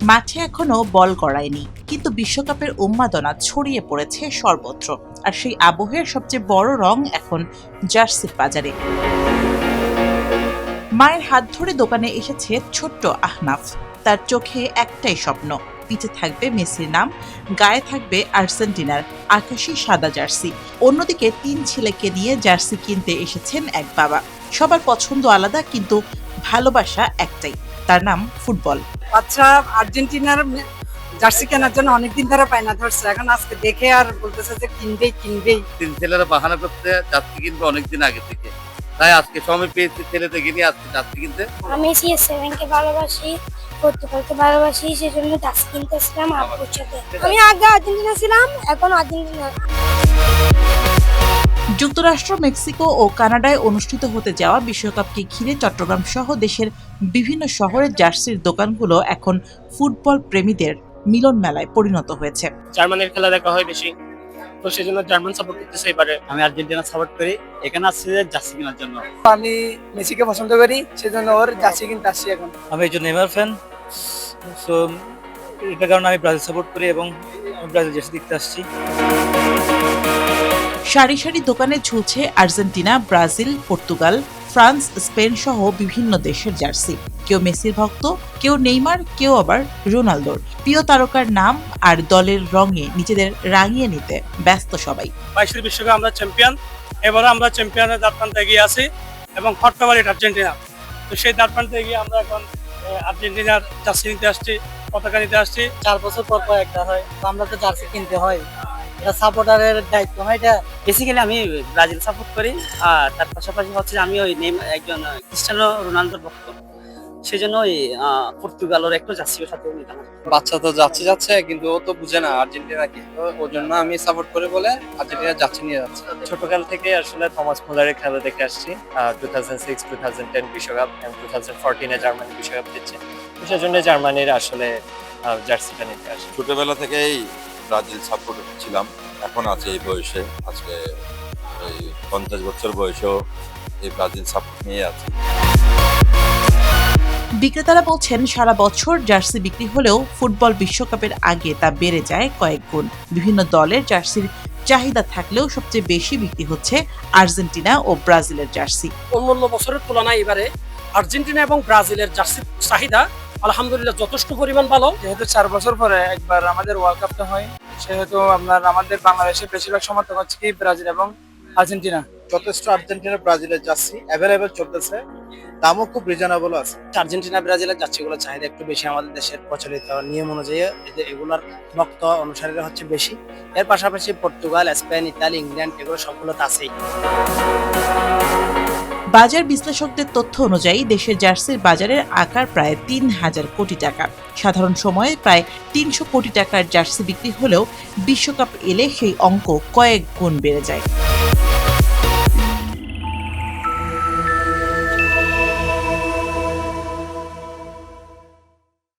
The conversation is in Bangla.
মাঠে এখনো বল গড়ায়নি, কিন্তু বিশ্বকাপের উন্মাদনা ছড়িয়ে পড়েছে সর্বত্র। আর সেই আবহের সবচেয়ে বড় রং এখন জার্সির বাজারে। মায়ের হাত ধরে দোকানে এসেছে ছোট্ট আহনাফ। তার চোখে একটাই স্বপ্ন, পিঠে থাকবে মেসির নাম, গায়ে থাকবে আর্জেন্টিনার আকাশি সাদা জার্সি। অন্যদিকে 3 ছেলেকে নিয়ে জার্সি কিনতে এসেছেন এক বাবা। সবার পছন্দ আলাদা, কিন্তু ভালোবাসা একটাই, তার নাম ফুটবল। বাচ্চা আর্জেন্টিনার জার্সি কেনার জন্য অনেকদিন ধরে পায়না ধরছে, এখন আজকে দেখে আর বলতেছে যে কিনবেই। 3 ছেলেরা বাহানা করতে জার্সি কিনবে অনেকদিন আগে থেকে, তাই আজকে সময় পেয়েছি ছেলেদেরকে নিয়ে আজকে জার্সি কিনতে। আমি CR7 কে ভালোবাসি, পর্তুগালকে ভালোবাসি, সেজন্য জার্সি কিনতেছিলাম আব্বুর সাথে। আমি আগে আর্জেন্টিনা ছিলাম, এখন আর্জেন্টিনা। যুক্তরাষ্ট্র, মেক্সিকো ও কানাডায় অনুষ্ঠিত হতে যাওয়া বিশ্বকাপকে ঘিরে চট্টগ্রাম সহ দেশের বিভিন্ন শহরের জার্সির দোকানগুলো এখন ফুটবল প্রেমীদের মিলন মেলায় পরিণত হয়েছে। জার্মানির খেলা দেখা হয় বেশি, তো সেজন্য জার্মান সাপোর্ট করতেছে এবারে। আমি আর্জেন্টিনা সাপোর্ট করি, এখানে আসছি জার্সি কেনার জন্য। আমি মেসিকে পছন্দ করি, সেজন্য ওর জার্সি কিনতে আসছি এখন। আমি একজন নেইমার ফ্যান, সো এটার কারণে আমি ব্রাজিল সাপোর্ট করি এবং আমি ব্রাজিল জার্সি দেখতে আসছি। সারি সারি দোকানে ঝুলছে Argentina, Brazil, Portugal, France, Spain সহ বিভিন্ন দেশের জার্সি। কেউ মেসির ভক্ত, কেউ নেইমার, কেউ আবার রোনালদোর। প্রিয় তারকার নাম আর দলের রঙে নিজেদের রাঙিয়ে নিতে ব্যস্ত সবাই। 22 বিশ্বকাপ আমরা চ্যাম্পিয়ন, এবারে আমরা চ্যাম্পিয়নের দ্বারপ্রান্তে এগিয়ে আছি এবং হট ফেভারিট আর্জেন্টিনা। তো সেই দ্বারপ্রান্তে এগিয়ে আমরা এখন আর্জেন্টিনার জার্সি নিতে আসছি, পতাকা নিতে আসছি। 4 বছর পর একটা হয়, তো আমরা তো জার্সি কিনতে হয়, এটা সাপোর্টারের দায়িত্ব হয়। এটা বেসিক্যালি আমি ব্রাজিল সাপোর্ট করি, আর তার পাশাপাশি হচ্ছে আমি ওই একজন ক্রিস্টিয়ানো রোনালদোর ভক্ত, সেজন্য ওই পর্তুগালের একটু জার্সির সাথে নিলাম। বাচ্চা তো যাচ্ছে কিন্তু ও তো বুঝে না আর্জেন্টিনা কি, তো ওর জন্য আমি সাপোর্ট করে বলে আর্জেন্টিনা যাচ্ছে নিয়ে যাচ্ছে। ছোটকাল থেকে আসলে থমাস মুলারের খেলা দেখে আসছি, 2006, 2010 বিশ্বকাপ এবং 2014 জার্মানি বিশ্বকাপ জিতছে, তো সেজন্য জার্মানির আসলে জার্সিটা নিতে আসি। ছোটবেলা থেকেই ব্রাজিল সাপোর্ট ছিলাম, এখন আছে এই বয়সে, আজকে এই 50 বছর বয়সেও এই ব্রাজিল সাপোর্ট নিয়ে আছে। বিক্রেতারা বলছেন, সারা বছর জার্সি বিক্রি হলেও ফুটবল বিশ্বকাপের আগে তা বেড়ে যায় কয়েক গুণ। বিভিন্ন দলের জার্সির চাহিদা থাকলেও সবচেয়ে বেশি বিক্রি হচ্ছে আর্জেন্টিনা ও ব্রাজিলের জার্সি। অন্যান্য বছরের তুলনায় এবারে আর্জেন্টিনা এবং ব্রাজিলের জার্সির চাহিদা আলহামদুলিল্লাহ যথেষ্ট পরিমাণ ভালো। যেহেতু 4 বছর পরে একবার আমাদের ওয়ার্ল্ড কাপটা হয়, সেহেতু আমাদের বাংলাদেশের বেশিরভাগ সমর্থক হচ্ছে কি ব্রাজিল এবং আর্জেন্টিনা। যথেষ্ট আর্জেন্টিনা ব্রাজিলের জার্সি অ্যাভেলেবেল চলতেছে, দামও খুব রিজনেবল আছে। আর্জেন্টিনা ব্রাজিলের জার্সিগুলো চাহিদা একটু বেশি, আমাদের দেশের প্রচলিত নিয়ম অনুযায়ী এগুলোর ভক্ত অনুসারীরা হচ্ছে বেশি। এর পাশাপাশি পর্তুগাল, স্পেন, ইতালি, ইংল্যান্ড এগুলো সবগুলো তো আছেই। বাজার বিশ্লেষকদের তথ্য অনুযায়ী দেশের জার্সির বাজারের আকার প্রায় 3000 কোটি টাকা। সাধারণ সময়ে প্রায় 300 কোটি টাকার জার্সি বিক্রি হলেও বিশ্বকাপ এলে সেই অঙ্ক কয়েক গুণ বেড়ে যায়।